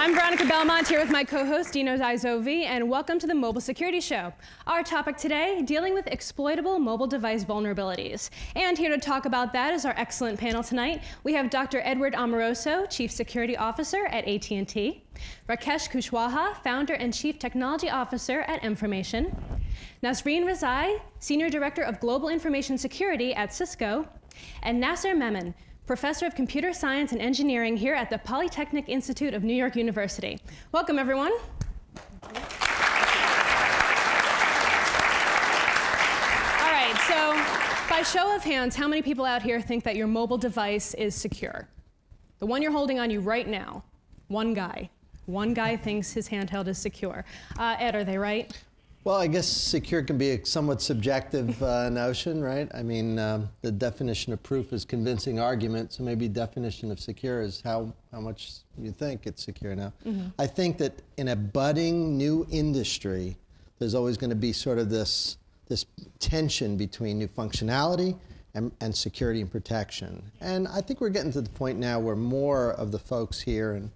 I'm Veronica Belmont here with my co-host Dino Zovi, and welcome to the Mobile Security Show. Our topic today, dealing with exploitable mobile device vulnerabilities. And here to talk about that is our excellent panel tonight. We have Dr. Edward Amoroso, Chief Security Officer at AT&T, Rakesh Kushwaha, Founder and Chief Technology Officer at Mformation, Nasrin Rezai, Senior Director of Global Information Security at Cisco, and Nasir Memon, Professor of Computer Science and Engineering here at the Polytechnic Institute of New York University. Welcome, everyone. All right, so by show of hands, how many people out here think that your mobile device is secure? The one you're holding on you right now, one guy. One guy thinks his handheld is secure. Ed, are they right? Well, I guess secure can be a somewhat subjective notion, right? I mean, the definition of proof is convincing argument, so maybe definition of secure is how much you think it's secure now. I think that in a budding new industry, there's always going to be sort of this tension between new functionality and security and protection. And I think we're getting to the point now where more of the folks here and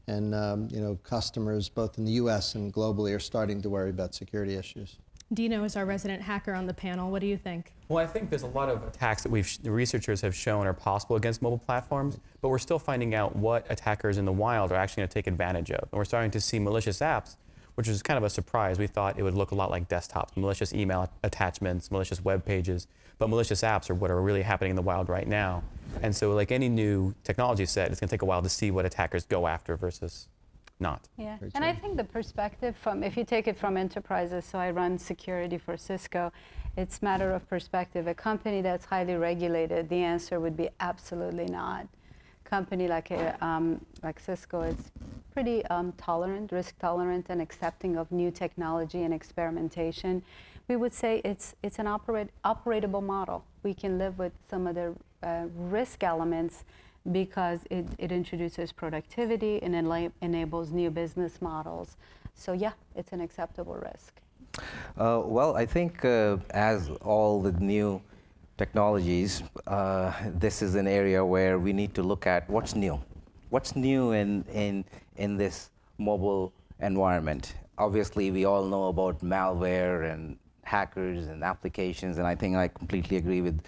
you know, customers both in the US and globally are starting to worry about security issues. Dino is our resident hacker on the panel. What do you think? Well, I think there's a lot of attacks that the researchers have shown are possible against mobile platforms, but we're still finding out what attackers in the wild are actually going to take advantage of. And we're starting to see malicious apps, which is kind of a surprise. We thought it would look a lot like desktops, malicious email attachments, malicious web pages, but malicious apps are what are really happening in the wild right now. And so like any new technology set, it's going to take a while to see what attackers go after versus not. Yeah, and I think the perspective from, if you take it from enterprises, so I run security for Cisco, it's a matter of perspective. A company that's highly regulated, the answer would be absolutely not. Company like Cisco is pretty tolerant, risk tolerant, and accepting of new technology and experimentation. We would say it's an operatable model. We can live with some of the risk elements because it introduces productivity and enables new business models. So yeah, it's an acceptable risk. Well, I think as all the new technologies, this is an area where we need to look at what's new. What's new in this mobile environment? Obviously, we all know about malware and hackers and applications, and I think I completely agree with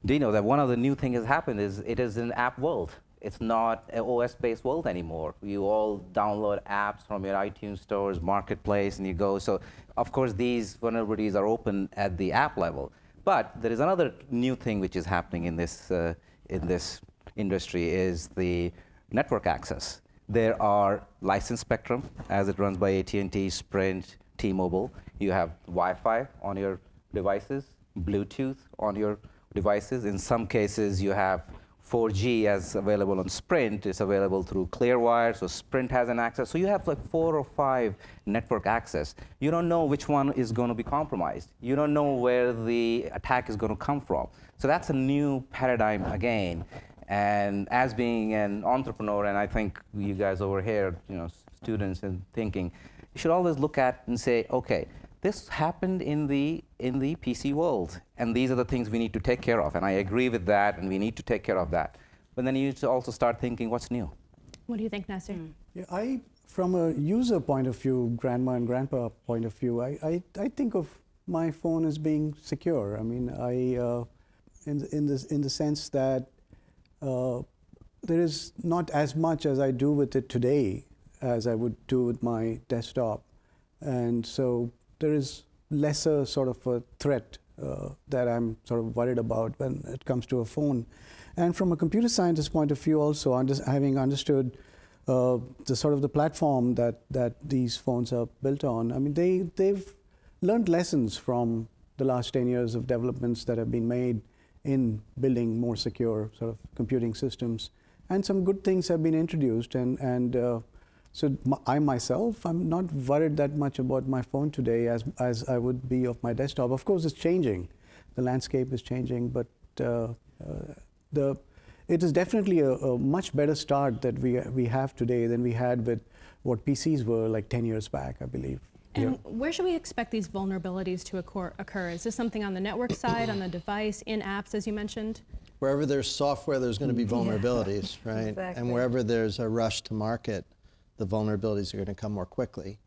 Dino that one of the new things has happened is it is an app world. It's not an OS-based world anymore. You all download apps from your iTunes stores, marketplace, and you go. So, of course, these vulnerabilities are open at the app level. But there is another new thing which is happening in this industry is the network access. There are licensed spectrum as it runs by AT&T, Sprint, T-Mobile. You have Wi-Fi on your devices, Bluetooth on your devices. In some cases, you have 4G as available on Sprint. It's available through Clearwire, so Sprint has an access. So you have like 4 or 5 network access. You don't know which one is going to be compromised. You don't know where the attack is going to come from. So that's a new paradigm again. And as being an entrepreneur, and I think you guys over here, you know, students and thinking, you should always look at and say, okay, this happened in the PC world, and these are the things we need to take care of. And I agree with that, and we need to take care of that. But then you need to also start thinking, what's new? What do you think, Nasir? Yeah, from a user point of view, grandma and grandpa point of view, I think of my phone as being secure. I mean, in the sense that there is not as much as I do with it today as I would do with my desktop. And so there is lesser sort of a threat that I'm sort of worried about when it comes to a phone. And from a computer scientist point of view also, having understood the sort of the platform that these phones are built on, I mean, they've learned lessons from the last 10 years of developments that have been made in building more secure sort of computing systems. And some good things have been introduced. So I myself, I'm not worried that much about my phone today as I would be of my desktop. Of course, it's changing. The landscape is changing, but it is definitely a much better start that we have today than we had with what PCs were like 10 years back, I believe. And where should we expect these vulnerabilities to occur? Is this something on the network side, on the device, in apps, as you mentioned? Wherever there's software, there's going to be vulnerabilities, right? Exactly. And wherever there's a rush to market, the vulnerabilities are going to come more quickly.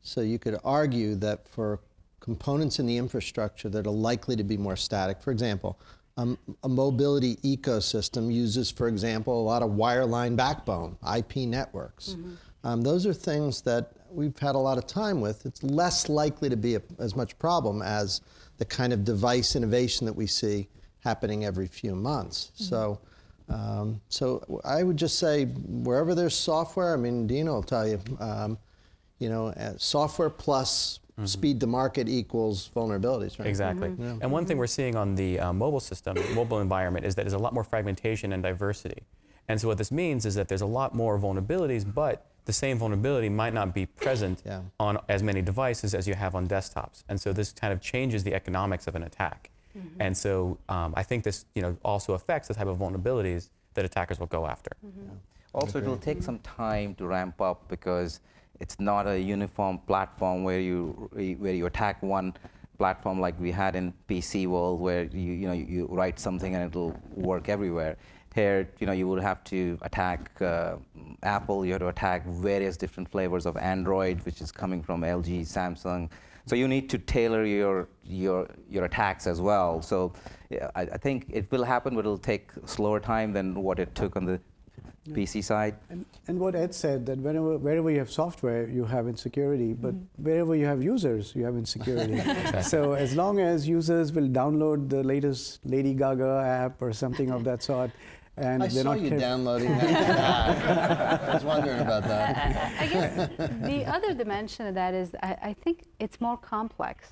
So you could argue that for components in the infrastructure that are likely to be more static, for example, a mobility ecosystem uses, for example, a lot of wireline backbone, IP networks. Those are things that we've had a lot of time with. It's less likely to be as much problem as the kind of device innovation that we see happening every few months. So I would just say wherever there's software, I mean, Dino will tell you, software plus speed to market equals vulnerabilities, right? Exactly. And one thing we're seeing on the mobile system, mobile environment, is that there's a lot more fragmentation and diversity. And so what this means is that there's a lot more vulnerabilities, but the same vulnerability might not be present on as many devices as you have on desktops. And so this kind of changes the economics of an attack. And so I think this also affects the type of vulnerabilities that attackers will go after. Also, it will take some time to ramp up because it's not a uniform platform where you attack one platform like we had in PC world, where you write something and it'll work everywhere. Here, you would have to attack Apple. You have to attack various different flavors of Android, which is coming from LG, Samsung. So you need to tailor your attacks as well. So yeah, I think it will happen, but it'll take slower time than what it took on the PC side. And what Ed said, that wherever you have software, you have insecurity, but wherever you have users, you have insecurity. So as long as users will download the latest Lady Gaga app or something of that sort, and I they're saw not you downloading that. I was wondering about that. I guess the other dimension of that is I think it's more complex.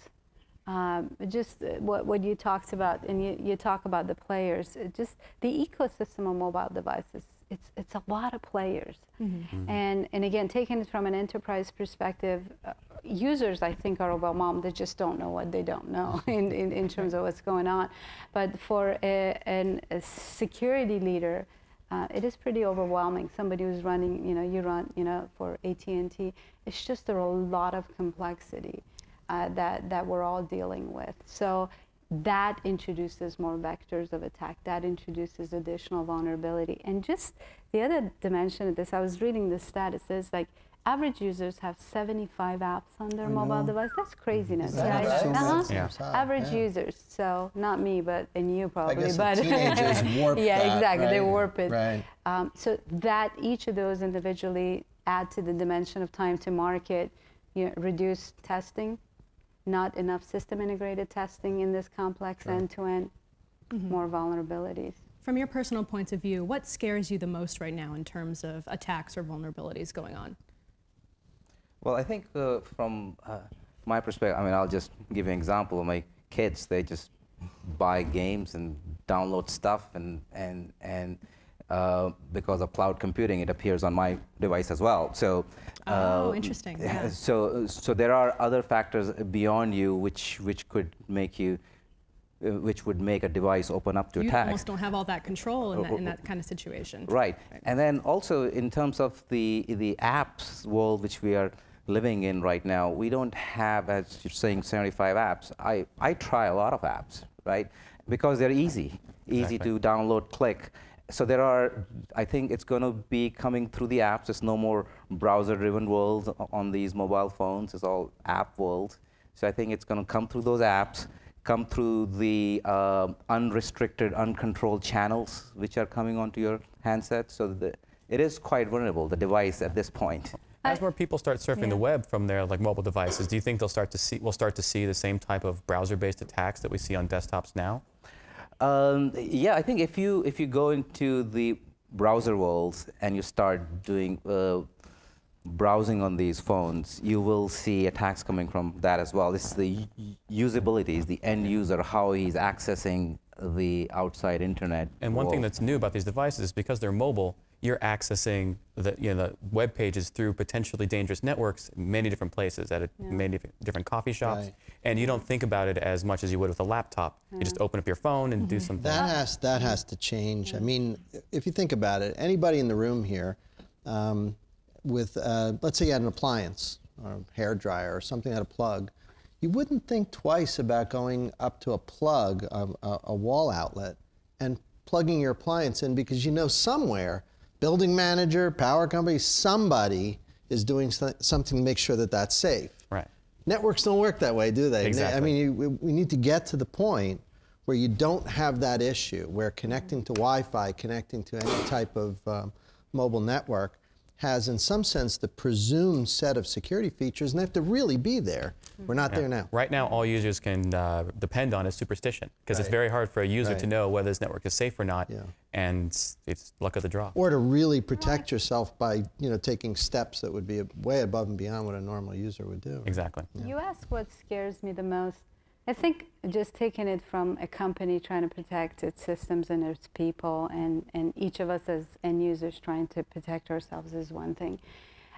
Just what you talked about, and you talk about the players, just the ecosystem of mobile devices. It's a lot of players. And again, taking it from an enterprise perspective, users, I think, are overwhelmed. They just don't know what they don't know in terms of what's going on. But for a security leader, it is pretty overwhelming. Somebody who's running, you run, for AT&T, it's just a lot of complexity that we're all dealing with. So that introduces more vectors of attack. That introduces additional vulnerability. And just the other dimension of this, I was reading this stat. It says average users have 75 apps on their mobile device. That's craziness, right? Average users. So not me, and you probably. I guess but teenagers warp yeah, that, exactly. Right? They warp it. Right. So that each of those individually add to the dimension of time to market, reduce testing. Not enough system integrated testing in this complex end-to-end, more vulnerabilities. From your personal points of view, what scares you the most right now in terms of attacks or vulnerabilities going on? Well, I think from my perspective, I'll just give you an example. My kids, they just buy games and download stuff, and because of cloud computing, it appears on my device as well. So, interesting. Yeah. So there are other factors beyond you which could make you, which would make a device open up to attacks. You almost don't have all that control in that kind of situation. Right. And then also in terms of the apps world which we are living in right now, we don't have, as you're saying, 75 apps. I try a lot of apps, right? Because they're easy to download, click. So there are, I think it's going to be coming through the apps. There's no more browser-driven world on these mobile phones. It's all app world. So I think it's going to come through those apps, come through the unrestricted, uncontrolled channels which are coming onto your handset. So it is quite vulnerable, the device at this point. As more people start surfing the web from their mobile devices, do you think we'll start to see the same type of browser-based attacks that we see on desktops now? Yeah, I think if you go into the browser worlds and you start doing browsing on these phones, you will see attacks coming from that as well. It's the usability, the end user, how he's accessing the outside internet. And one thing that's new about these devices is because they're mobile, you're accessing the web pages through potentially dangerous networks in many different places, at many different coffee shops, and you don't think about it as much as you would with a laptop. You just open up your phone and do something. That has to change. I mean, if you think about it, anybody in the room here with, let's say you had an appliance or a hair dryer or something that had a plug, you wouldn't think twice about going up to a plug, a wall outlet, and plugging your appliance in, because you know somewhere, building manager, power company, somebody is doing something to make sure that that's safe. Right. Networks don't work that way, do they? Exactly. I mean, we need to get to the point where you don't have that issue, where connecting to Wi-Fi, connecting to any type of mobile network has, in some sense, the presumed set of security features, and they have to really be there. We're not there now. Right now, all users can depend on is superstition, because it's very hard for a user to know whether this network is safe or not, and it's luck of the draw. Or to really protect yourself by, taking steps that would be way above and beyond what a normal user would do. Exactly. Yeah. You ask what scares me the most. I think just taking it from a company trying to protect its systems and its people, and each of us as end users trying to protect ourselves is one thing.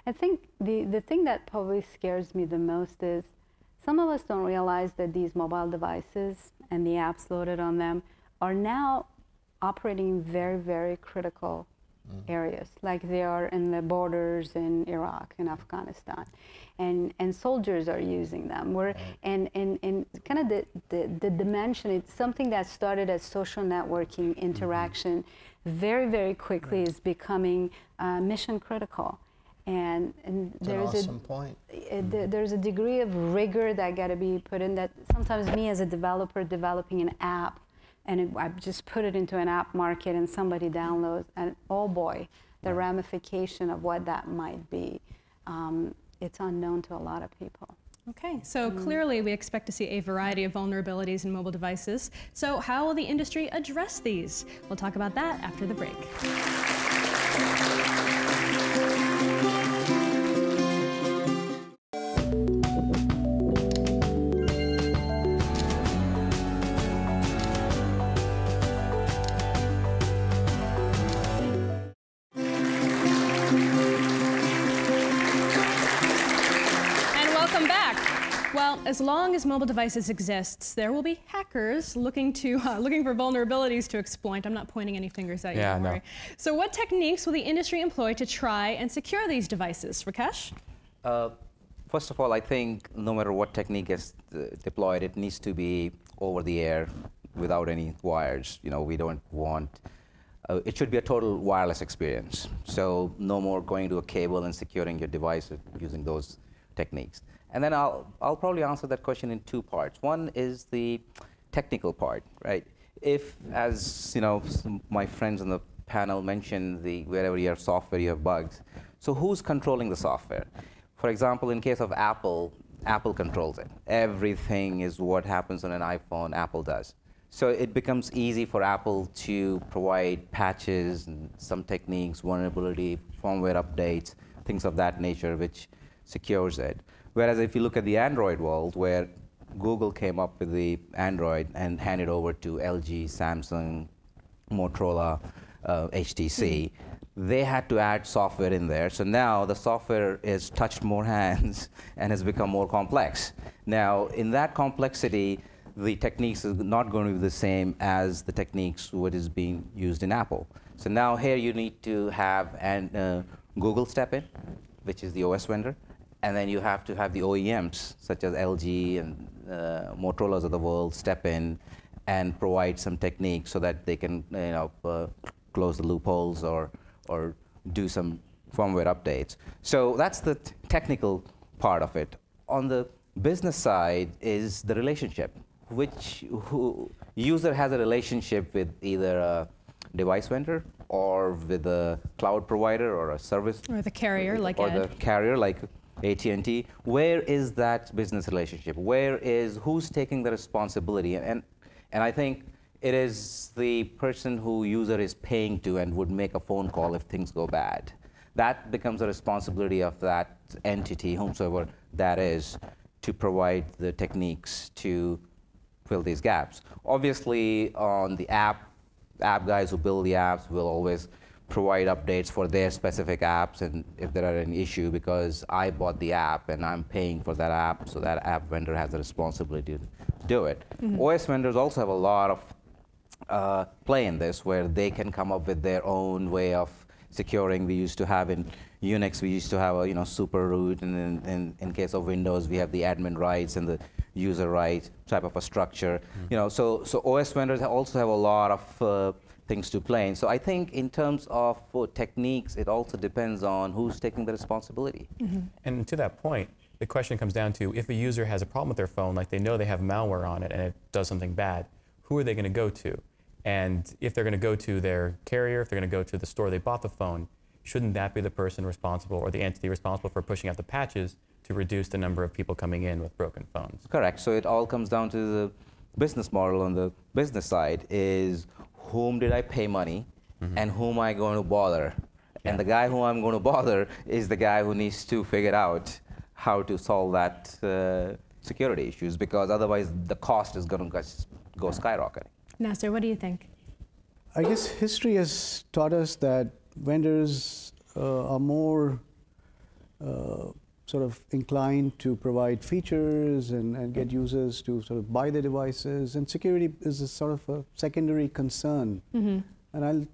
I think the thing that probably scares me the most is some of us don't realize that these mobile devices and the apps loaded on them are now operating in very, very critical areas, like they are in the borders in Iraq and Afghanistan, and soldiers are using them. And kind of the dimension, it's something that started as social networking interaction, very, very quickly is becoming mission critical. And there's an awesome point. There's a degree of rigor that got to be put in that sometimes me as a developer developing an app, and I just put it into an app market and somebody downloads, and oh boy, the ramification of what that might be, it's unknown to a lot of people. Okay, so clearly we expect to see a variety of vulnerabilities in mobile devices. So how will the industry address these? We'll talk about that after the break. Well, as long as mobile devices exists, there will be hackers looking for vulnerabilities to exploit. I'm not pointing any fingers at you, don't worry. So what techniques will the industry employ to try and secure these devices? Rakesh? First of all, I think no matter what technique is deployed, it needs to be over the air without any wires. We don't want, it should be a total wireless experience. So no more going to a cable and securing your device using those techniques. And then I'll probably answer that question in two parts. One is the technical part, right? If, as my friends on the panel mentioned, wherever you have software, you have bugs. So who's controlling the software? For example, in case of Apple, Apple controls it. Everything is what happens on an iPhone, Apple does. So it becomes easy for Apple to provide patches and some techniques, vulnerability, firmware updates, things of that nature, which secures it. Whereas if you look at the Android world, where Google came up with the Android and handed over to LG, Samsung, Motorola, HTC, they had to add software in there. So now the software has touched more hands and has become more complex. Now, in that complexity, the techniques is not going to be the same as the techniques what is being used in Apple. So now here you need to have Google step in, which is the OS vendor. And then you have to have the OEMs, such as LG and Motorola's of the world, step in and provide some techniques so that they can close the loopholes or do some firmware updates. So that's the technical part of it. On the business side is the relationship, user has a relationship with either a device vendor or with a cloud provider or a service. Or the carrier like AT&T. Where is that business relationship? Who's taking the responsibility? And I think it is the person who user is paying to and would make a phone call if things go bad. That becomes a responsibility of that entity, whomsoever that is, to provide the techniques to fill these gaps. Obviously, on the app guys who build the apps will always provide updates for their specific apps, and if there are any issue, because I bought the app and I'm paying for that app, so that app vendor has the responsibility to do it. OS vendors also have a lot of play in this, where they can come up with their own way of securing. We used to have in Unix, we used to have a super root, and in case of Windows, we have the admin rights and the user rights type of a structure. So OS vendors also have a lot of things to plane. So I think in terms of techniques, it also depends on who's taking the responsibility. And to that point, the question comes down to, if a user has a problem with their phone, like they know they have malware on it and it does something bad, who are they going to go to? And if they're going to go to their carrier, if they're going to go to the store they bought the phone, shouldn't that be the person responsible or the entity responsible for pushing out the patches to reduce the number of people coming in with broken phones? Correct. So it all comes down to the business model on the business side is whom did I pay money and whom am I going to bother? And the guy who I'm going to bother is the guy who needs to figure out how to solve that security issues, because otherwise the cost is going to go skyrocketing. Nasir, what do you think? I guess history has taught us that vendors are more sort of inclined to provide features and get users to sort of buy the devices, and security is a sort of a secondary concern. And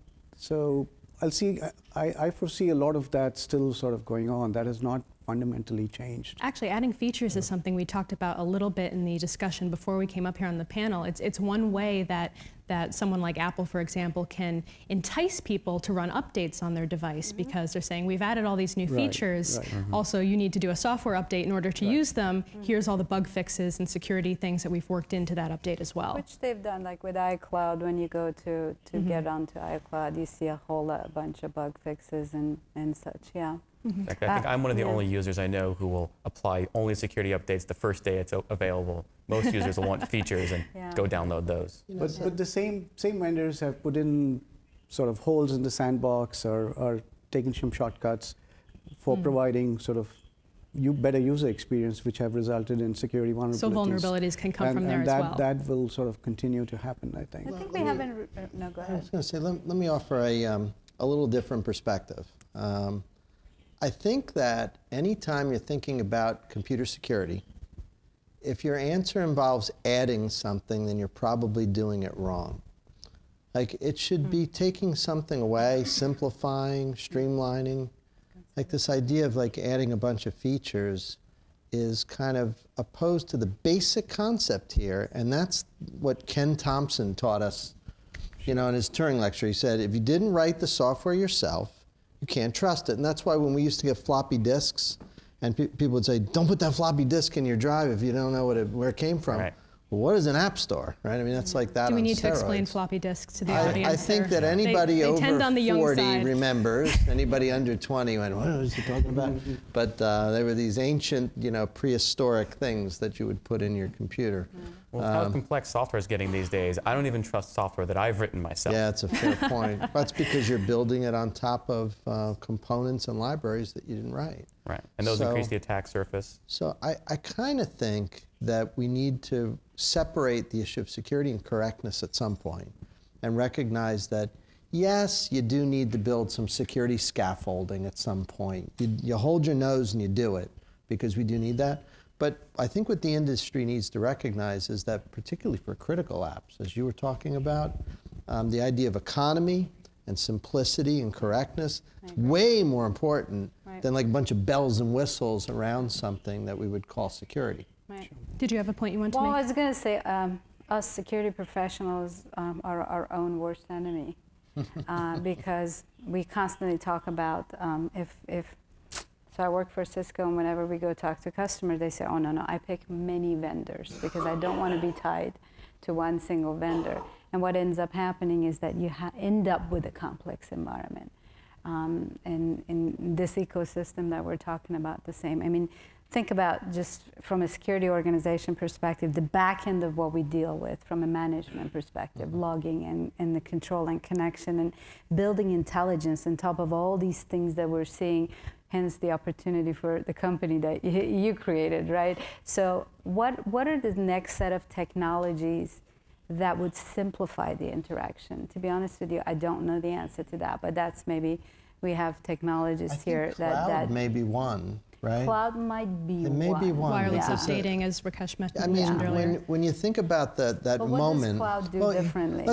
I foresee a lot of that still sort of going on. That has not fundamentally changed. Actually, adding features is something we talked about a little bit in the discussion before we came up here on the panel. It's one way that someone like Apple, for example, can entice people to run updates on their device because they're saying, we've added all these new features. Also, you need to do a software update in order to use them. Here's all the bug fixes and security things that we've worked into that update as well. Which they've done, like with iCloud, when you go to get onto iCloud, you see a whole bunch of bug fixes and such, yeah. In fact, I think I'm one of the only users I know who will apply only security updates the first day it's available. Most users will want features and go download those. But the same vendors have put in sort of holes in the sandbox or taken some shortcuts for providing sort of better user experience, which have resulted in security vulnerabilities. So vulnerabilities can come from there as well. That will sort of continue to happen, I think. I think we haven't, no, go ahead. I was going to say, let me offer a little different perspective. I think that anytime you're thinking about computer security, if your answer involves adding something, then you're probably doing it wrong. Like, it should be taking something away, simplifying, streamlining. Like, this idea of like adding a bunch of features is kind of opposed to the basic concept here, and that's what Ken Thompson taught us, you know, in his Turing lecture. He said, if you didn't write the software yourself, you can't trust it. And that's why when we used to get floppy disks, and people would say, don't put that floppy disk in your drive if you don't know where it came from. Right. Well, what is an app store, right? I mean, that's like that. Do we on need steroids. to explain floppy disks to the audience? I think that anybody they over tend on the young 40 side. remembers. Anybody under 20 went, what was he talking about? But they were these ancient, you know, prehistoric things that you would put in your computer. Well, how complex software is getting these days, I don't even trust software that I've written myself. Yeah, it's a fair point. That's because you're building it on top of components and libraries that you didn't write. Right, and those increase the attack surface. So I kind of think that we need to separate the issue of security and correctness at some point and recognize that, yes, you do need to build some security scaffolding at some point. You hold your nose and you do it, because we do need that. But I think what the industry needs to recognize is that, particularly for critical apps, as you were talking about, the idea of economy and simplicity and correctness is way more important than like a bunch of bells and whistles around something that we would call security. Did you have a point you wanted to make? Well, I was going to say, us security professionals are our own worst enemy because we constantly talk about so I work for Cisco, and whenever we go talk to customers, they say, oh, no, I pick many vendors because I don't want to be tied to one single vendor. And what ends up happening is that you end up with a complex environment. And in this ecosystem that we're talking about, the same. I mean, think about, just from a security organization perspective, the back end of what we deal with from a management perspective, logging and the control and connection and building intelligence on top of all these things that we're seeing, hence the opportunity for the company that you created, right? So what are the next set of technologies that would simplify the interaction? To be honest with you, I don't know the answer to that, but that's maybe, we have technologists here that may be one. Right? Cloud might be it may be one. Wireless updating, as Rakesh mentioned earlier. When you think about that moment, what does cloud do differently?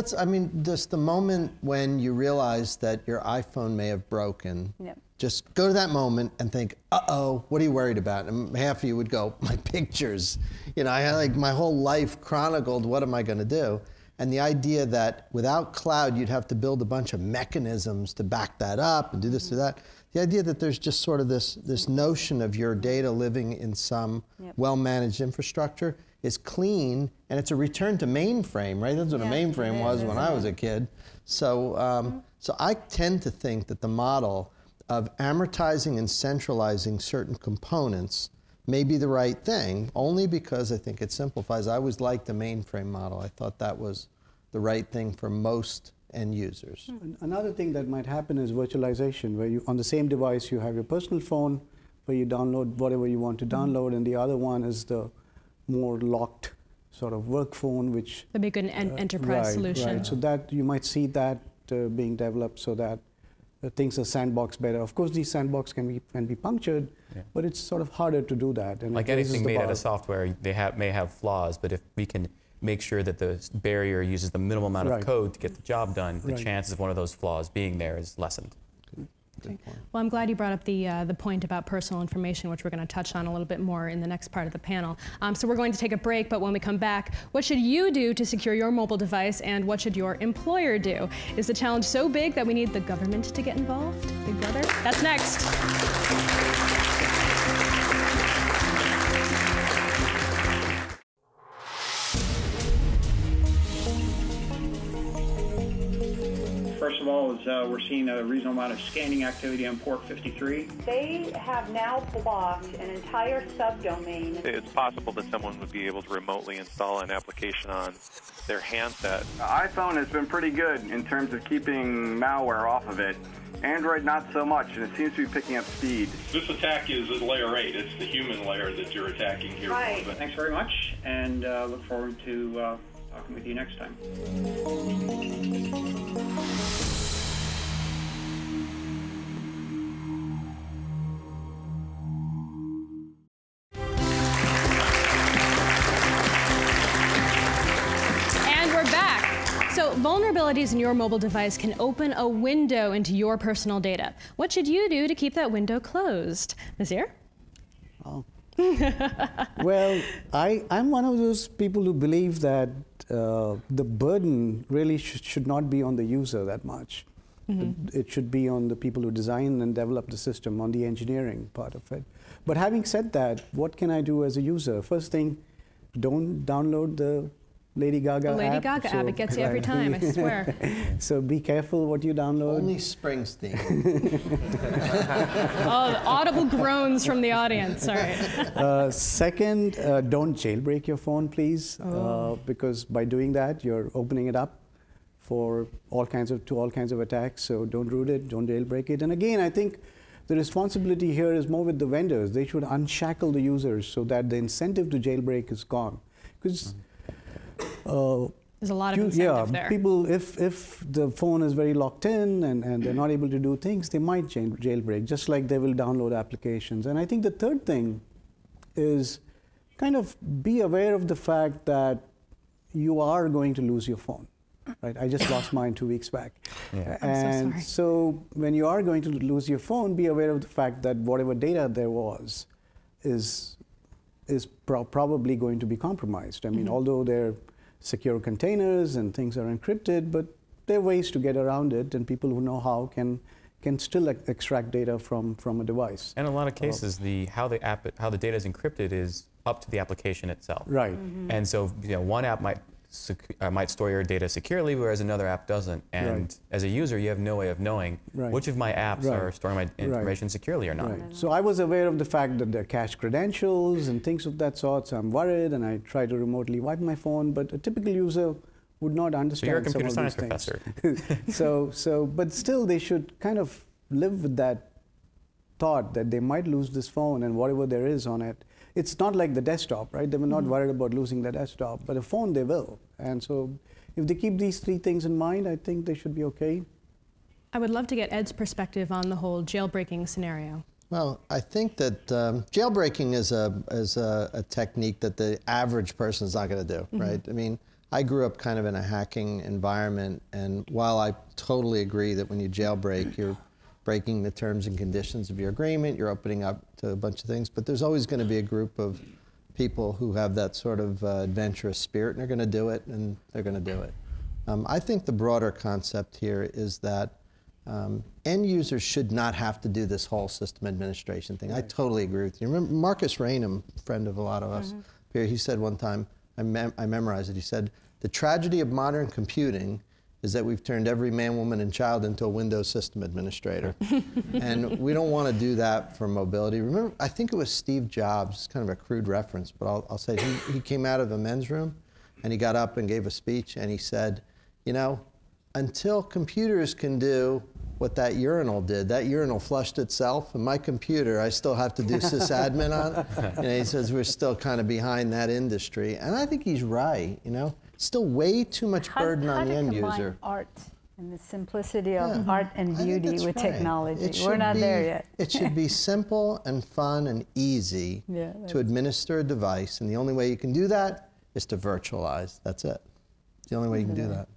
Just the moment when you realize that your iPhone may have broken, just go to that moment and think, uh-oh, what are you worried about? And half of you would go, my pictures. You know, I had like my whole life chronicled, what am I going to do? And the idea that without cloud, you'd have to build a bunch of mechanisms to back that up and do this, do that. The idea that there's just sort of this notion of your data living in some well-managed infrastructure is clean, and it's a return to mainframe, right? That's what a mainframe was when I was a kid. So, so I tend to think that the model of amortizing and centralizing certain components may be the right thing, only because I think it simplifies. I always liked the mainframe model. I thought that was the right thing for most end users. Another thing that might happen is virtualization, where you, on the same device, you have your personal phone, where you download whatever you want to download, and the other one is the more locked sort of work phone, which... The big enterprise solution. Right, so that you might see that being developed so that things are sandboxed better. Of course, these sandbox can be punctured, but it's sort of harder to do that. And like anything made out of software, they may have flaws, but if we can make sure that the barrier uses the minimal amount of code to get the job done, the chances of one of those flaws being there is lessened. Okay. Well, I'm glad you brought up the point about personal information, which we're going to touch on a little bit more in the next part of the panel. So we're going to take a break, but when we come back, what should you do to secure your mobile device, and what should your employer do? Is the challenge so big that we need the government to get involved? Big Brother? That's next. First of all, we're seeing a reasonable amount of scanning activity on port 53. They have now blocked an entire subdomain. It's possible that someone would be able to remotely install an application on their handset. The iPhone has been pretty good in terms of keeping malware off of it. Android, not so much, and it seems to be picking up speed. This attack is at layer 8. It's the human layer that you're attacking here. Right. Thanks very much, and look forward to talking with you next time. So vulnerabilities in your mobile device can open a window into your personal data. What should you do to keep that window closed? Nasir? Oh. Well, I'm one of those people who believe that the burden really should not be on the user that much. It should be on the people who design and develop the system, on the engineering part of it. But having said that, what can I do as a user? First thing, don't download the Lady Gaga app. The Lady Gaga app, it gets you every time, I swear. So be careful what you download. Only Springsteen. Oh, the audible groans from the audience, all right. Second, don't jailbreak your phone, please, because by doing that, you're opening it up for all kinds of attacks. So don't root it, don't jailbreak it. And again, I think the responsibility here is more with the vendors. They should unshackle the users so that the incentive to jailbreak is gone. Because there's a lot of incentive there. People, if the phone is very locked in and they're not able to do things, they might jailbreak, just like they will download applications. And I think the third thing is kind of be aware of the fact that you are going to lose your phone. Right? I just lost mine 2 weeks back. Yeah. And so when you are going to lose your phone, be aware of the fact that whatever data there was is probably going to be compromised. I mean, although they're secure containers and things are encrypted, but there are ways to get around it, and people who know how can still extract data from a device. And in a lot of cases, how the data is encrypted is up to the application itself. Right. And so, one app might store your data securely, whereas another app doesn't. And as a user, you have no way of knowing which of my apps are storing my information securely or not. So I was aware of the fact that there are cached credentials and things of that sort, so I'm worried, and I try to remotely wipe my phone, but a typical user would not understand. So you're a computer some of science these professor. But still they should kind of live with that thought that they might lose this phone and whatever there is on it. It's not like the desktop, right? They were not worried about losing the desktop, but a phone they will. And so if they keep these three things in mind, I think they should be okay. I would love to get Ed's perspective on the whole jailbreaking scenario. Well, I think that jailbreaking is a technique that the average person is not going to do, right? I mean, I grew up kind of in a hacking environment, and while I totally agree that when you jailbreak, you're breaking the terms and conditions of your agreement, you're opening up to a bunch of things, but there's always going to be a group of people who have that sort of adventurous spirit, and they're going to do it, and they're going to do it. I think the broader concept here is that end users should not have to do this whole system administration thing. I totally agree with you. Remember Marcus Rainham, friend of a lot of us here, he said one time, I memorized it, he said, the tragedy of modern computing is that we've turned every man, woman, and child into a Windows system administrator. And we don't want to do that for mobility. Remember, I think it was Steve Jobs, kind of a crude reference, but I'll say he came out of the men's room and he got up and gave a speech and he said, you know, until computers can do what that urinal did, that urinal flushed itself, and my computer, I still have to do sysadmin on it. And he says we're still kind of behind that industry. And I think he's right, you know. Still way too much burden on the end user. Art and the simplicity of art and beauty with technology. We're not there yet. It should be simple and fun and easy to administer a device. And the only way you can do that is to virtualize. That's it. It's the only way you can do that.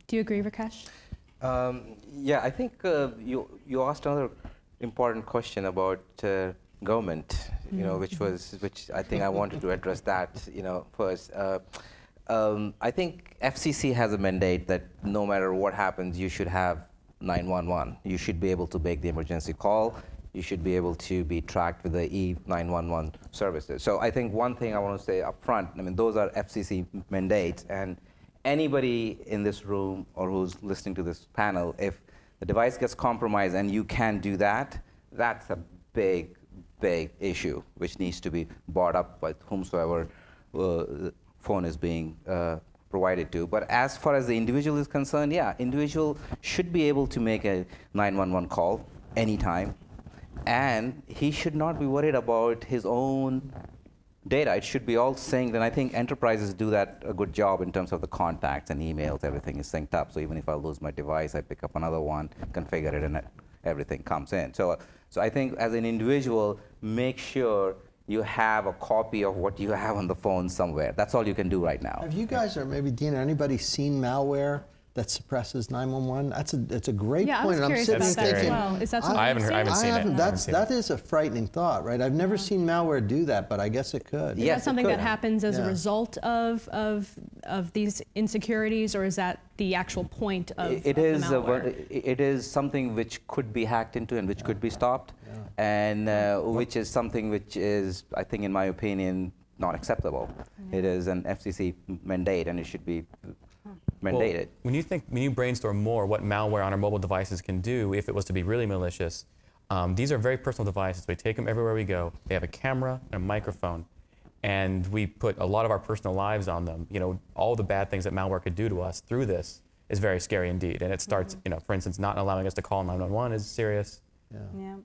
Do you agree, Rakesh? Yeah, I think you asked another important question about government, you know, which I think I wanted to address that, you know, first. I think FCC has a mandate that no matter what happens, you should have 911. You should be able to make the emergency call. You should be able to be tracked with the E911 services. So I think one thing I want to say up front, I mean, those are FCC mandates, and anybody in this room or who's listening to this panel, if the device gets compromised and you can't do that, that's a big, big issue which needs to be brought up by whomsoever phone is being provided to. But as far as the individual is concerned, yeah, individual should be able to make a 911 call anytime, and he should not be worried about his own data. It should be all synced, and I think enterprises do that a good job in terms of the contacts and emails. Everything is synced up, so even if I lose my device, I pick up another one, configure it, and everything comes in. So I think as an individual, make sure you have a copy of what you have on the phone somewhere. That's all you can do right now. Have you guys, or maybe Dino, anybody seen malware that suppresses 911? That's a great point. I was curious about that as well. Is that something I haven't seen it. That is a frightening thought, right? I've never seen malware do that, but I guess it could. Is that something that happens as a result of these insecurities, or is that the actual point of the malware? It is something which could be hacked into and which could be stopped, and which is something which is, I think, in my opinion, not acceptable. It is an FCC mandate, and it should be mandated. Well, when you brainstorm more what malware on our mobile devices can do, if it was to be really malicious, these are very personal devices. We take them everywhere we go. They have a camera and a microphone, and we put a lot of our personal lives on them. You know, all the bad things that malware could do to us through this is very scary indeed. And it starts, you know, for instance, not allowing us to call 911 is serious. Yeah.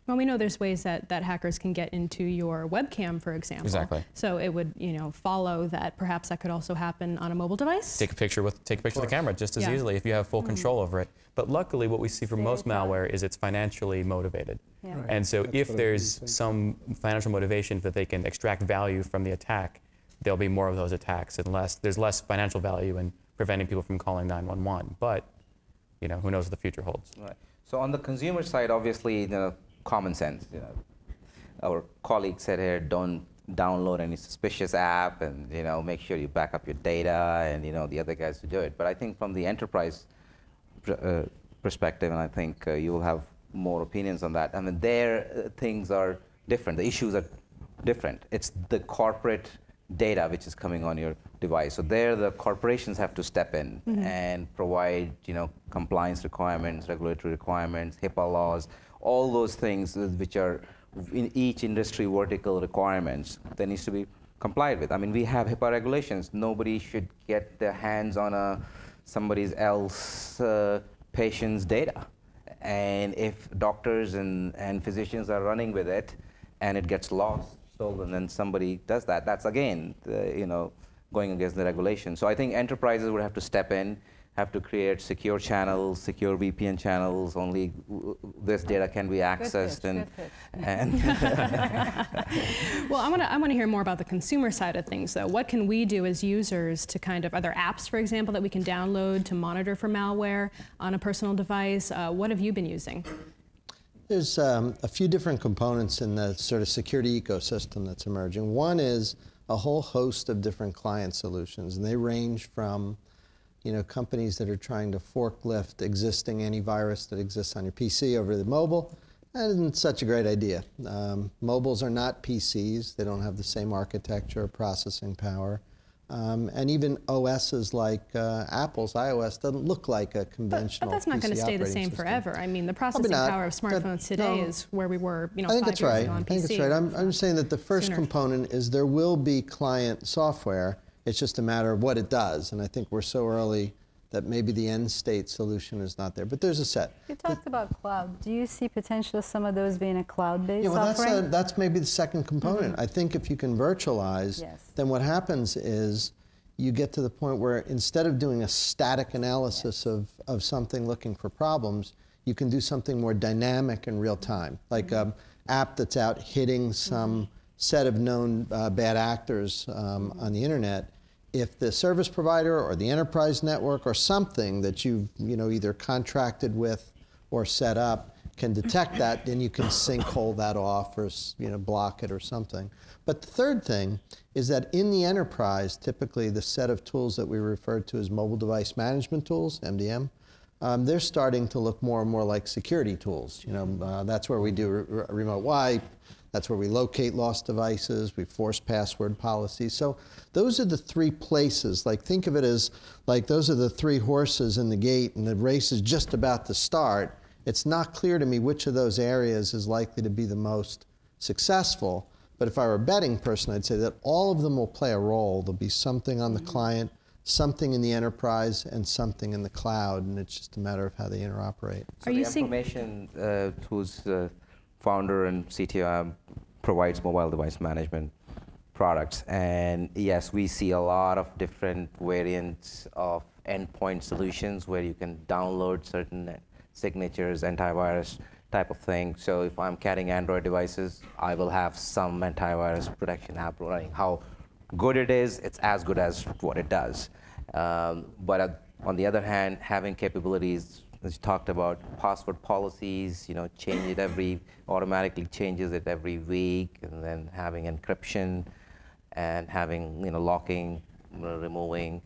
Well, we know there's ways that hackers can get into your webcam, for example. Exactly. So it would, you know, follow that perhaps that could also happen on a mobile device. Take a picture of the camera just as easily if you have full control over it. But luckily, what we see for most malware is it's financially motivated. Yeah. Right. And so if there's some financial motivation that they can extract value from the attack, there'll be more of those attacks, and there's less financial value in preventing people from calling 911. But, you know, who knows what the future holds. Right. So on the consumer side, obviously, common sense. You know, our colleague said here, don't download any suspicious app, and make sure you back up your data, and the other guys to do it. But I think from the enterprise perspective, and I think you will have more opinions on that. I mean, there things are different. The issues are different. It's the corporate data which is coming on your device. So there, the corporations have to step in and provide, compliance requirements, regulatory requirements, HIPAA laws, all those things which are in each industry vertical requirements that needs to be complied with. I mean, we have HIPAA regulations. Nobody should get their hands on somebody else patient's data. And if doctors and physicians are running with it and it gets lost, stolen, and then somebody does that, that's again, going against the regulation. So I think enterprises would have to step in, have to create secure channels, secure VPN channels. Only this data can be accessed. Well, I want to hear more about the consumer side of things, though. What can we do as users to are there apps, for example, that we can download to monitor for malware on a personal device? What have you been using? There's a few different components in the sort of security ecosystem that's emerging. One is a whole host of different client solutions, and they range from companies that are trying to forklift existing antivirus that exists on your PC over to the mobile. That isn't such a great idea. Mobiles are not PCs. They don't have the same architecture or processing power. And even OSs like Apple's iOS doesn't look like a conventional But that's not going to stay the same forever. I mean, the processing power of smartphones today is where we were, 5 years ago on PC. I think that's right. I'm saying that the first component is there will be client software. It's just a matter of what it does. And I think we're so early that maybe the end state solution is not there. But there's a set. You talked about cloud. Do you see potential some of those being a cloud-based offering? That's maybe the second component. I think if you can virtualize, then what happens is you get to the point where instead of doing a static analysis of something looking for problems, you can do something more dynamic in real time. Like an app that's out hitting some set of known bad actors on the internet. If the service provider or the enterprise network or something that you've either contracted with or set up can detect that, then you can sinkhole that off or block it or something. But the third thing is that in the enterprise, typically the set of tools that we refer to as mobile device management tools, MDM, they're starting to look more and more like security tools. That's where we do remote wipe. That's where we locate lost devices, we force password policies. So those are the three places. Like think of it as like those are the three horses in the gate and the race is just about to start. It's not clear to me which of those areas is likely to be the most successful. But if I were a betting person, I'd say that all of them will play a role. There'll be something on the client, something in the enterprise, and something in the cloud. And it's just a matter of how they interoperate. So the Mformation, whose founder and CTO provides mobile device management products. And yes, we see a lot of different variants of endpoint solutions where you can download certain signatures, antivirus type of thing. So if I'm carrying Android devices, I will have some antivirus protection app running. How good it is, it's as good as what it does. But on the other hand, having capabilities, as you talked about, password policies, change it automatically changes it every week, and then having encryption and having, locking, removing,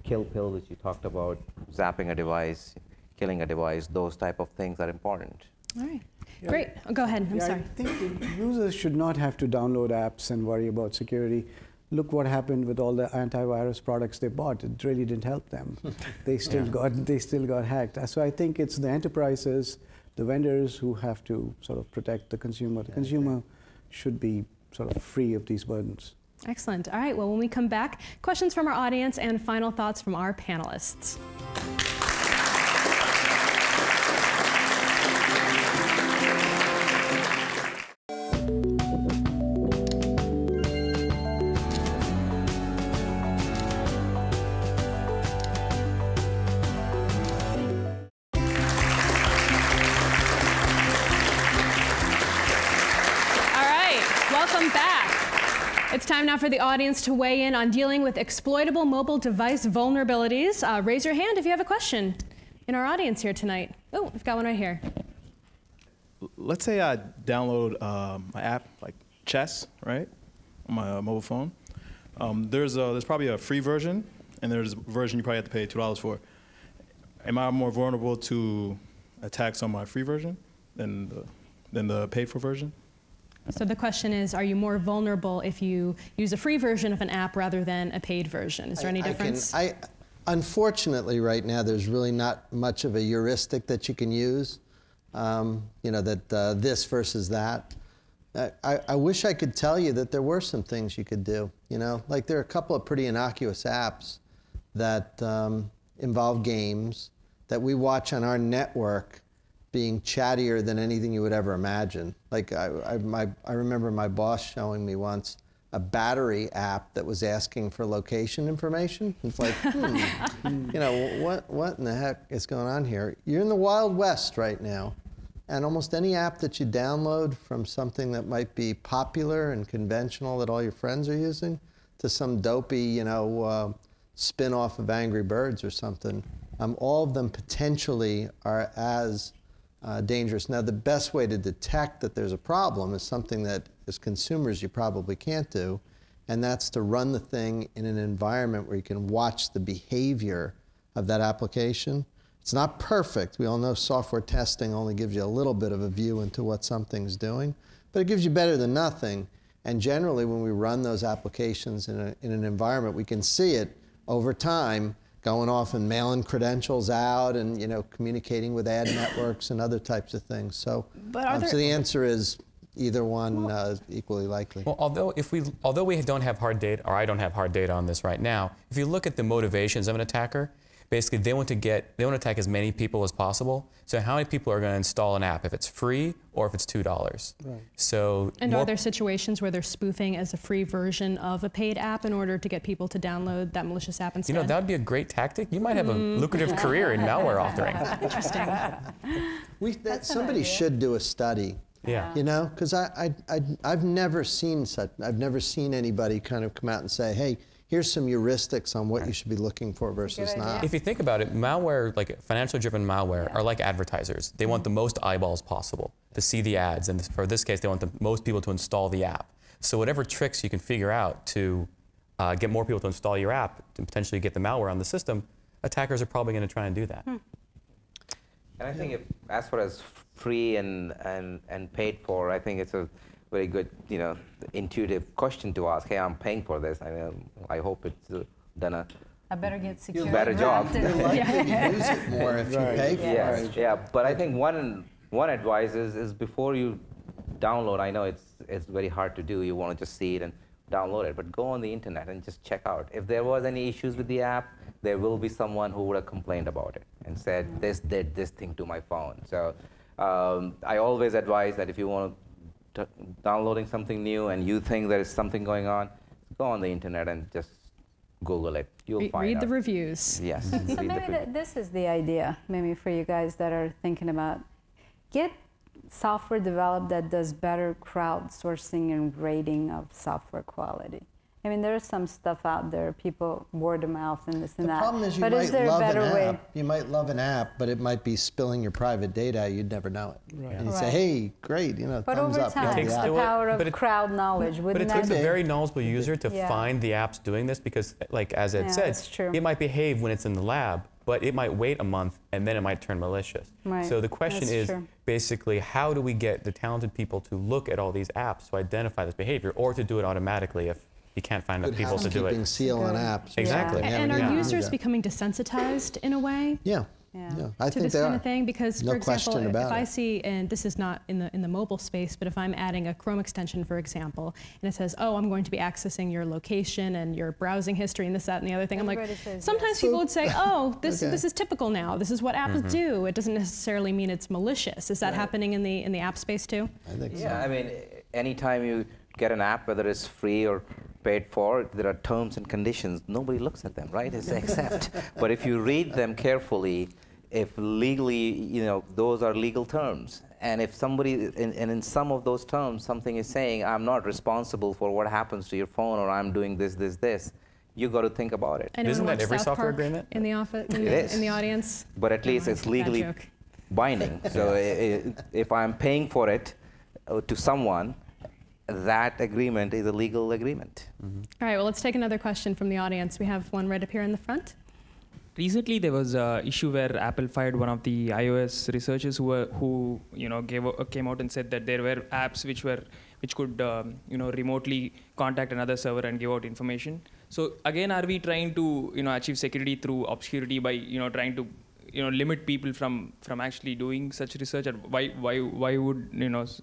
kill pill, which you talked about, zapping a device, killing a device, those type of things are important. All right. Great. Go ahead. I'm sorry. I think the users should not have to download apps and worry about security. Look what happened with all the antivirus products they bought. It really didn't help them. They still got hacked. So I think it's the enterprises, the vendors who have to sort of protect the consumer. The consumer should be sort of free of these burdens. Excellent. All right. Well, when we come back, questions from our audience and final thoughts from our panelists. It's time now for the audience to weigh in on dealing with exploitable mobile device vulnerabilities. Raise your hand if you have a question in our audience here tonight. Oh, we've got one right here. Let's say I download my app like Chess, right, on my mobile phone. There's probably a free version, and there's a version you probably have to pay $2 for. Am I more vulnerable to attacks on my free version than the paid-for version? So the question is, are you more vulnerable if you use a free version of an app rather than a paid version? Is there any difference? Unfortunately, right now, there's really not much of a heuristic that you can use, this versus that. I wish I could tell you that there were some things you could do. Like there are a couple of pretty innocuous apps that involve games that we watch on our network being chattier than anything you would ever imagine. Like I remember my boss showing me once a battery app that was asking for location information. It's like, what in the heck is going on here? You're in the Wild West right now, and almost any app that you download from something that might be popular and conventional that all your friends are using to some dopey, spin-off of Angry Birds or something, all of them potentially are as dangerous. Now, the best way to detect that there's a problem is something that, as consumers, you probably can't do, and that's to run the thing in an environment where you can watch the behavior of that application. It's not perfect. We all know software testing only gives you a little bit of a view into what something's doing, but it gives you better than nothing. And generally, when we run those applications in an environment, we can see it over time going off and mailing credentials out and, you know, communicating with ad networks and other types of things. So, so the answer is either one equally likely. Well, although we don't have hard data, or I don't have hard data on this right now, if you look at the motivations of an attacker, basically they want to attack as many people as possible. So how many people are going to install an app if it's free or if it's $2? Right. So are there situations where they're spoofing as a free version of a paid app in order to get people to download that malicious app instead? You know, that would be a great tactic. You might have a lucrative career in malware authoring. Interesting. Somebody should do a study. Yeah. You know, because I've never seen anybody kind of come out and say, hey, here's some heuristics on what you should be looking for versus not. If you think about it, malware, like financial-driven malware, are like advertisers. They want the most eyeballs possible to see the ads, and for this case, they want the most people to install the app. So whatever tricks you can figure out to get more people to install your app, to potentially get the malware on the system, attackers are probably going to try and do that. And I think as far as free and paid for, I think it's a very good, you know, intuitive question to ask. Hey, I'm paying for this. I hope it's done I better get secure. Better job. You're likely to use it more if you pay for it. Yeah, but I think one advice is before you download. I know it's very hard to do. You want to just see it and download it, but go on the internet and just check out. If there was any issues with the app, there will be someone who would have complained about it and said, this did this thing to my phone. So I always advise that if you want to downloading something new and you think there is something going on, go on the internet and just Google it. You'll find read out. the reviews. Yes. So maybe this is the idea, maybe for you guys that are thinking about, get software developed that does better crowdsourcing and rating of software quality. I mean, there's some stuff out there, people word of mouth and this and that. The problem is you but might is there love a better an way? app. You might love an app, but it might be spilling your private data. You'd never know it. Right. And you say, hey, great, you know, But thumbs over up. time, takes- the power of crowd knowledge. But Wouldn't it takes that a be? very knowledgeable user to find the apps doing this, because, like as Ed said, that's true. it might behave when it's in the lab, but it might wait a month and then it might turn malicious. Right. So the question That's is true. basically, how do we get the talented people to look at all these apps to identify this behavior, or to do it automatically if you can't find enough people to do Housekeeping it? seal on apps. Exactly. Yeah. And Yeah. are users becoming desensitized in a way? Yeah. Yeah. I to think this they kind are. of thing? Because, No for example, question about if I it. see, and this is not in the mobile space, but if I'm adding a Chrome extension, for example, and it says, oh, I'm going to be accessing your location and your browsing history and this, that, and the other thing, I'm like, Everybody says sometimes yes. people would say, oh, this Okay. this is typical now. This is what apps do. It doesn't necessarily mean it's malicious. Is that happening in the app space too? I think so. Yeah, I mean, anytime you get an app, whether it's free or paid for, there are terms and conditions. Nobody looks at them, right? It's accept. But if you read them carefully, if legally, you know, those are legal terms. And if somebody, and in some of those terms, something is saying, I'm not responsible for what happens to your phone, or I'm doing this, you got to think about it. Anyone Isn't that watch every South software Park agreement? in the office, in, It is. in the audience? But at least it's Bad legally joke. binding. So if I'm paying for it to someone, that agreement is a legal agreement. All right, well, let's take another question from the audience. We have one right up here in the front. Recently, there was an issue where Apple fired one of the iOS researchers who came out and said that there were apps which could remotely contact another server and give out information. So again, are we trying to achieve security through obscurity by trying to limit people from actually doing such research? And why would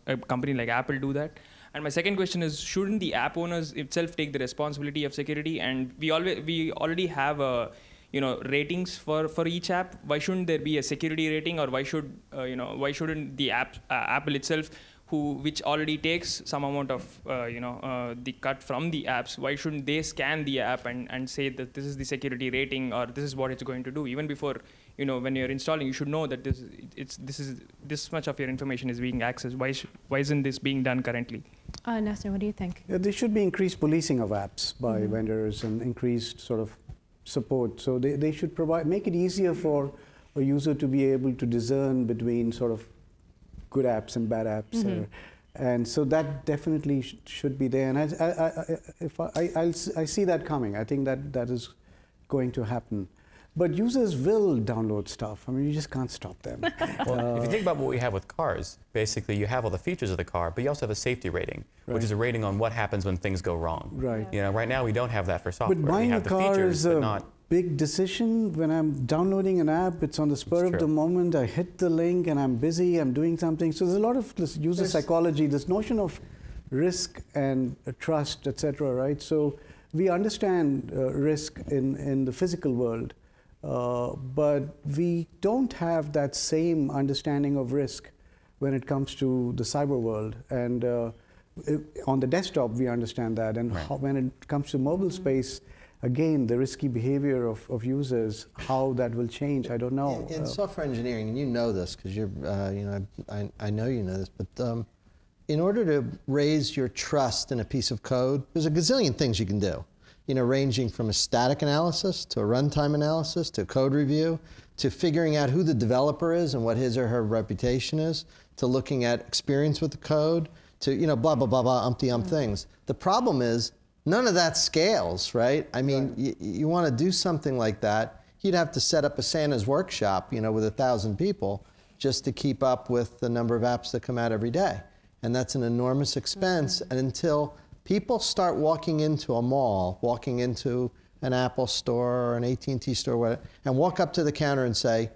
a company like Apple do that? And my second question is, shouldn't the app owners itself take the responsibility of security? And we already have ratings for each app. Why shouldn't there be a security rating, or why shouldn't the Apple itself, which already takes some amount of the cut from the apps, why shouldn't they scan the app and say that this is the security rating, or this is what it's going to do? Even before when you're installing, you should know that this much of your information is being accessed. Why isn't this being done currently? Nasir, what do you think? Yeah, there should be increased policing of apps by vendors and increased sort of support. So they should make it easier for a user to be able to discern between sort of good apps and bad apps. And so that definitely should be there. And I see that coming. I think that is going to happen. But users will download stuff. I mean, you just can't stop them. Well, if you think about what we have with cars, basically you have all the features of the car, but you also have a safety rating, which is a rating on what happens when things go wrong. Right. You know, right now we don't have that for software. But buying we have a the car features, is but a not. big decision. When I'm downloading an app, it's on the spur of the moment. I hit the link and I'm busy, I'm doing something. So there's a lot of this user psychology, this notion of risk and trust, etc. Right? So we understand risk in the physical world, but we don't have that same understanding of risk when it comes to the cyber world. And on the desktop, we understand that. And when it comes to mobile space, again, the risky behavior of users, how that will change, I don't know. In software engineering, and you know this because you're, I know you know this, but in order to raise your trust in a piece of code, there's a gazillion things you can do. You know, ranging from a static analysis to a runtime analysis to code review to figuring out who the developer is and what his or her reputation is, to looking at experience with the code, to, you know, blah, blah, blah, blah, umpty-ump things. The problem is, none of that scales, right? I mean, you want to do something like that, you'd have to set up a Santa's workshop, you know, with 1,000 people just to keep up with the number of apps that come out every day. And that's an enormous expense. And until people start walking into a mall, walking into an Apple store or an AT&T store, whatever, and walk up to the counter and say,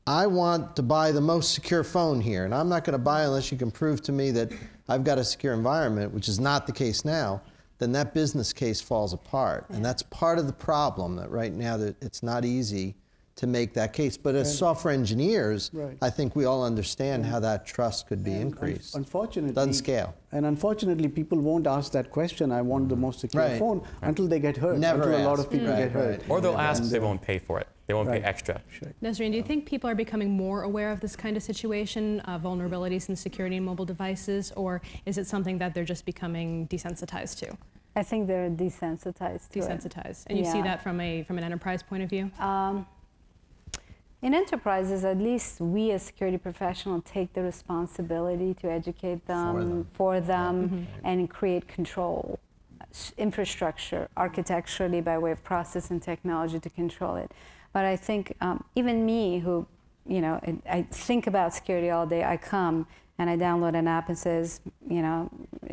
I want to buy the most secure phone here, and I'm not going to buy unless you can prove to me that I've got a secure environment, which is not the case now, then that business case falls apart. And that's part of the problem, that right now that it's not easy to make that case. But as software engineers, I think we all understand how that trust could be increased. Unfortunately, doesn't scale. And unfortunately, people won't ask that question, I want the most secure phone, until they get hurt, Never until a lot of people get hurt. Or they'll ask, they won't pay for it. They won't pay extra. Nasrin, do you think people are becoming more aware of this kind of situation, vulnerabilities in security in mobile devices, or is it something that they're just becoming desensitized to? I think they're desensitized to it. And you see that from an enterprise point of view? In enterprises, at least we as security professionals take the responsibility to educate them, for them and create control, infrastructure, architecturally by way of process and technology to control it. But I think even me, who, you know, I think about security all day, I come and I download an app and says, you know,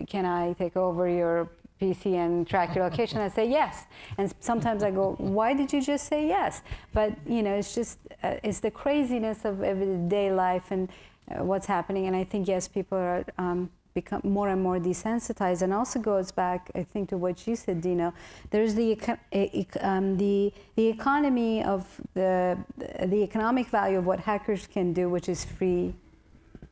can I take over your PC and track your location? I say yes. And sometimes I go, why did you just say yes? But, you know, it's just, it's the craziness of everyday life and what's happening. And I think, yes, people are become more and more desensitized. And also goes back, I think, to what you said, Dino. There's the economy of the economic value of what hackers can do, which is free,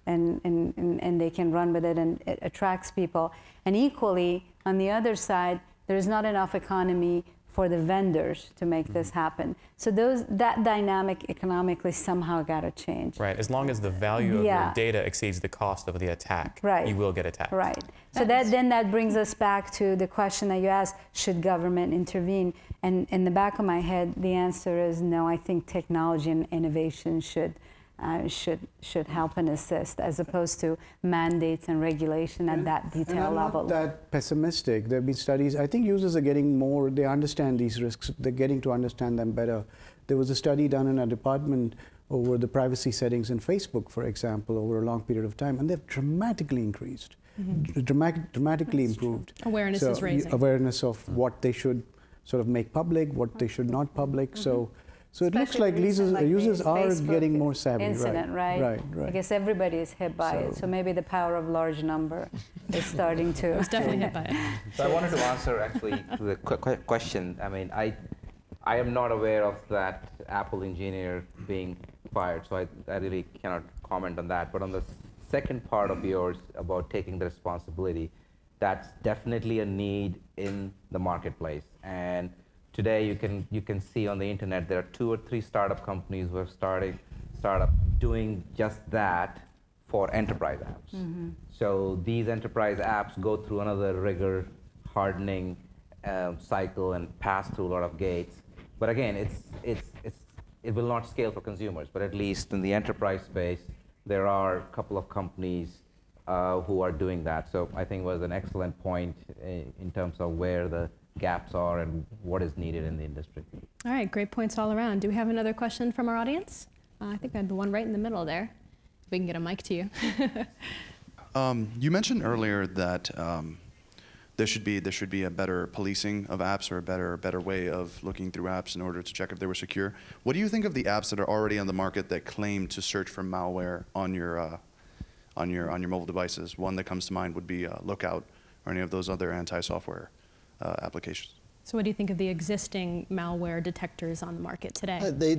and they can run with it, and it attracts people. And equally, on the other side, there's not enough economy for the vendors to make this happen. So that dynamic economically somehow got to change. Right, as long as the value of your data exceeds the cost of the attack, you will get attacked. Right. So then that brings us back to the question that you asked, should government intervene? And in the back of my head, the answer is no. I think technology and innovation should help and assist, as opposed to mandates and regulation at that detail level. I'm not that pessimistic. There have been studies. I think users are getting more, they understand these risks. They're getting to understand them better. There was a study done in a department over the privacy settings in Facebook, for example, over a long period of time, and they've dramatically increased, dramatically improved. Awareness is raising. Awareness of what they should sort of make public, what they should not public. So it looks like users are getting more savvy. Incident, right? I guess everybody is hit by it. So maybe the power of large number is starting to. It's definitely hit by it. So I wanted to answer actually to the question. I mean, I am not aware of that Apple engineer being fired, so I really cannot comment on that. But on the second part of yours about taking the responsibility, that's definitely a need in the marketplace. And today, you can see on the internet there are 2 or 3 startup companies who have started doing just that for enterprise apps. So these enterprise apps go through another rigor, hardening cycle and pass through a lot of gates. But again, it will not scale for consumers. But at least in the enterprise space, there are a couple of companies who are doing that. So I think it was an excellent point in terms of where the gaps are and what is needed in the industry. All right, great points all around. Do we have another question from our audience? I think I had the one right in the middle there. If we can get a mic to you. You mentioned earlier that there should be a better policing of apps, or a better way of looking through apps in order to check if they were secure. What do you think of the apps that are already on the market that claim to search for malware on your mobile devices? One that comes to mind would be Lookout or any of those other anti-software applications. So what do you think of the existing malware detectors on the market today? They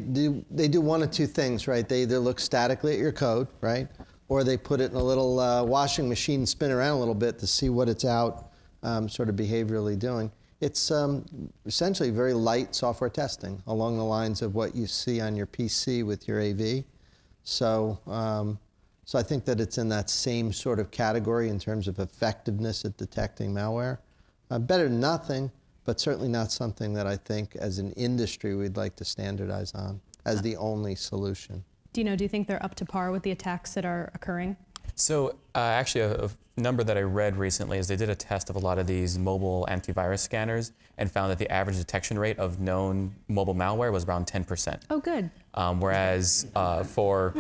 do one of two things, right? They either look statically at your code, right? Or they put it in a little washing machine and spin around a little bit to see what it's out sort of behaviorally doing. It's essentially very light software testing along the lines of what you see on your PC with your AV. So, so I think that it's in that same sort of category in terms of effectiveness at detecting malware. Better than nothing, but certainly not something that I think as an industry we'd like to standardize on as the only solution. Dino, do you think they're up to par with the attacks that are occurring? So actually a number that I read recently is they did a test of a lot of these mobile antivirus scanners and found that the average detection rate of known mobile malware was around 10%. Oh, good. Whereas for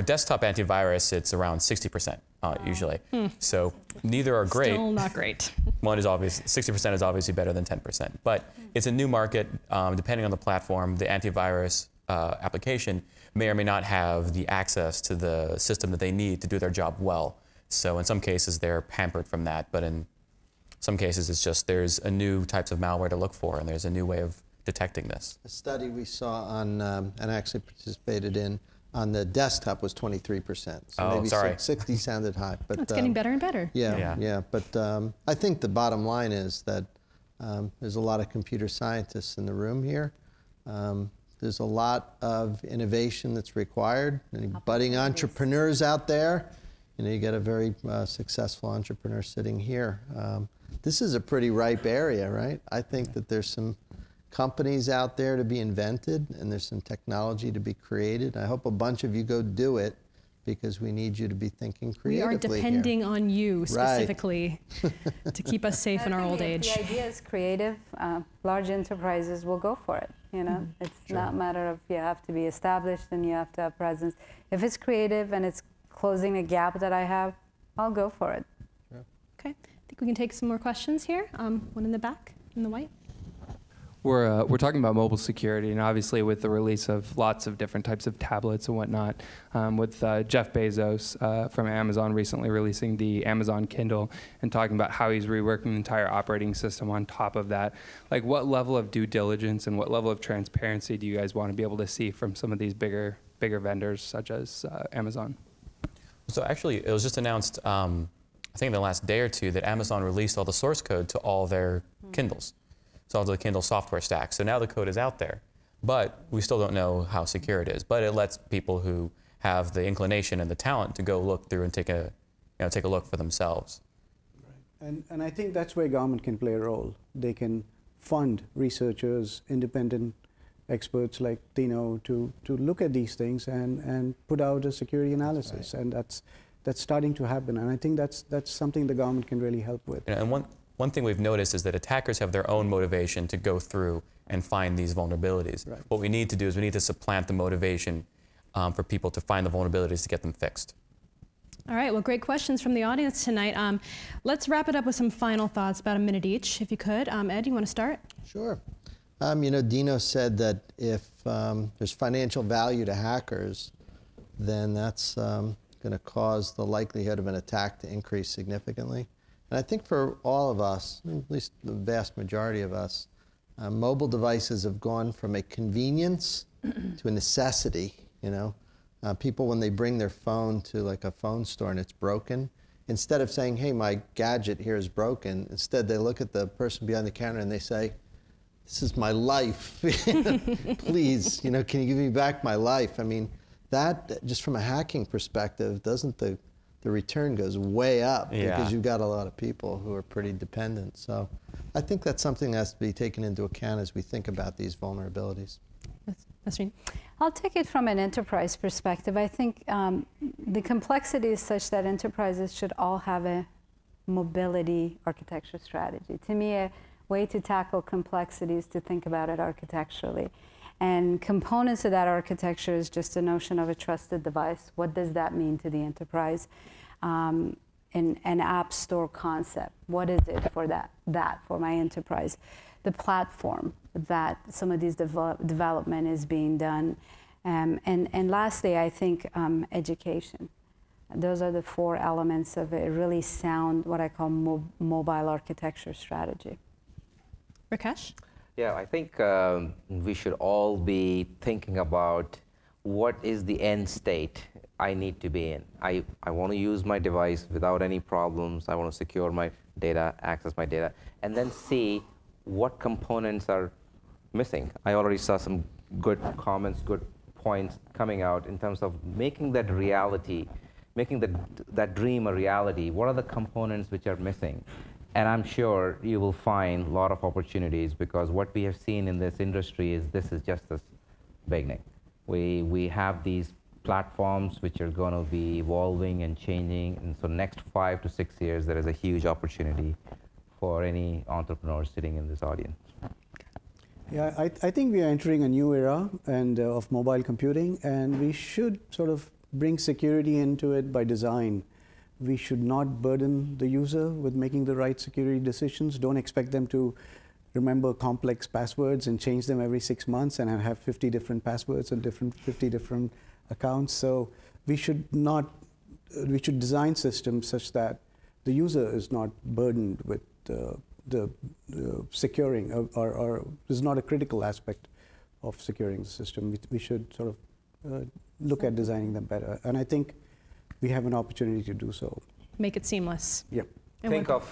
desktop antivirus, it's around 60% usually. So neither are great. Still not great. One is obvious, 60% is obviously better than 10%. But it's a new market. Depending on the platform, the antivirus application may or may not have the access to the system that they need to do their job well. So in some cases, they're pampered from that. But in some cases, it's just there's a new types of malware to look for, and there's a new way of detecting this. A study we saw on, and actually participated in, on the desktop was 23%. So maybe 60 sounded high. But it's getting better and better. Yeah. But I think the bottom line is that there's a lot of computer scientists in the room here. There's a lot of innovation that's required. Any budding entrepreneurs out there? You know, you get a very successful entrepreneur sitting here. This is a pretty ripe area, right? I think that there's some companies out there to be invented, and there's some technology to be created. I hope a bunch of you go do it, because we need you to be thinking creatively. We are depending on you specifically to keep us safe in our old age. The idea is creative. Large enterprises will go for it. You know, it's not a matter of you have to be established and you have to have presence. If it's creative and it's closing a gap that I have, I'll go for it. Okay, I think we can take some more questions here. One in the back, in the white. We're talking about mobile security, and obviously with the release of lots of different types of tablets and whatnot, with Jeff Bezos from Amazon recently releasing the Amazon Kindle and talking about how he's reworking the entire operating system on top of that. Like, what level of due diligence and what level of transparency do you guys want to be able to see from some of these bigger vendors such as Amazon? So actually, it was just announced, I think in the last day or two, that Amazon released all the source code to all their Kindles. So all the Kindle software stack. So now the code is out there, but we still don't know how secure it is. But it lets people who have the inclination and the talent to go look through and take a look for themselves. Right. And I think that's where government can play a role. They can fund researchers, independent experts like Dino to look at these things and put out a security analysis. Right. And that's starting to happen. And I think that's something the government can really help with. And one thing we've noticed is that attackers have their own motivation to go through and find these vulnerabilities. Right. What we need to do is we need to supplant the motivation for people to find the vulnerabilities to get them fixed. All right, well, great questions from the audience tonight. Let's wrap it up with some final thoughts, about a minute each, if you could. Ed, you want to start? Sure. You know, Dino said that if there's financial value to hackers, then that's going to cause the likelihood of an attack to increase significantly. And I think for all of us, at least the vast majority of us, mobile devices have gone from a convenience to a necessity, you know. People, when they bring their phone to like a phone store and it's broken, instead of saying, hey, my gadget here is broken, instead they look at the person behind the counter and they say, this is my life. Please, you know, can you give me back my life? I mean, that, just from a hacking perspective, doesn't the return goes way up because you've got a lot of people who are pretty dependent. So I think that's something that has to be taken into account as we think about these vulnerabilities. Nasrin? I'll take it from an enterprise perspective. I think the complexity is such that enterprises should all have a mobility architecture strategy. To me, a way to tackle complexity is to think about it architecturally. And components of that architecture is just the notion of a trusted device. What does that mean to the enterprise? An app store concept. What is it for that for my enterprise? The platform that some of these development is being done. And lastly, I think education. Those are the 4 elements of a really sound, what I call mobile architecture strategy. Rakesh? Yeah, I think we should all be thinking about what is the end state I need to be in. I want to use my device without any problems. I want to secure my data, access my data, and then see what components are missing. I already saw some good comments, good points coming out in terms of making that reality, making that dream a reality. What are the components which are missing? And I'm sure you will find a lot of opportunities, because what we have seen in this industry is this is just the beginning. We have these platforms which are going to be evolving and changing, and so next 5 to 6 years there is a huge opportunity for any entrepreneur sitting in this audience. Yeah, I think we are entering a new era of mobile computing, and we should sort of bring security into it by design. We should not burden the user with making the right security decisions. Don't expect them to remember complex passwords and change them every 6 months and have 50 different passwords and 50 different accounts. So we should design systems such that the user is not burdened with the securing, or is not a critical aspect of securing the system. We should sort of look at designing them better. And I think we have an opportunity to do so. Make it seamless. Yep. Think of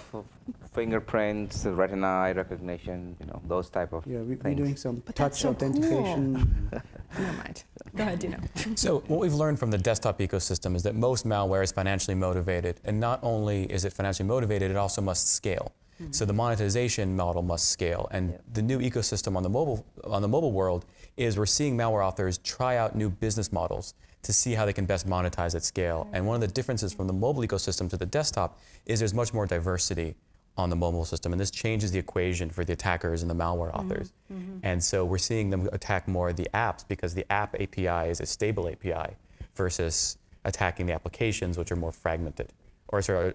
fingerprints, retina eye recognition, those type of things. We're doing some touch authentication. Cool. Never mind. Go ahead, Dino. So what we've learned from the desktop ecosystem is that most malware is financially motivated. And not only is it financially motivated, it also must scale. Mm-hmm. So the monetization model must scale. And the new ecosystem on the mobile world is we're seeing malware authors try out new business models to see how they can best monetize at scale. And one of the differences from the mobile ecosystem to the desktop is there's much more diversity on the mobile system, and this changes the equation for the attackers and the malware authors. Mm-hmm. And so we're seeing them attack more the apps, because the app API is a stable API versus attacking the applications, which are more fragmented, or sorry,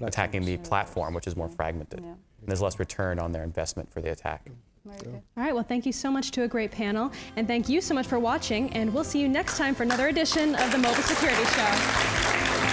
attacking the platform, which is more fragmented. Yeah. And there's less return on their investment for the attack. All right, well, thank you so much to a great panel, and thank you so much for watching, and we'll see you next time for another edition of the Mobile Security Show.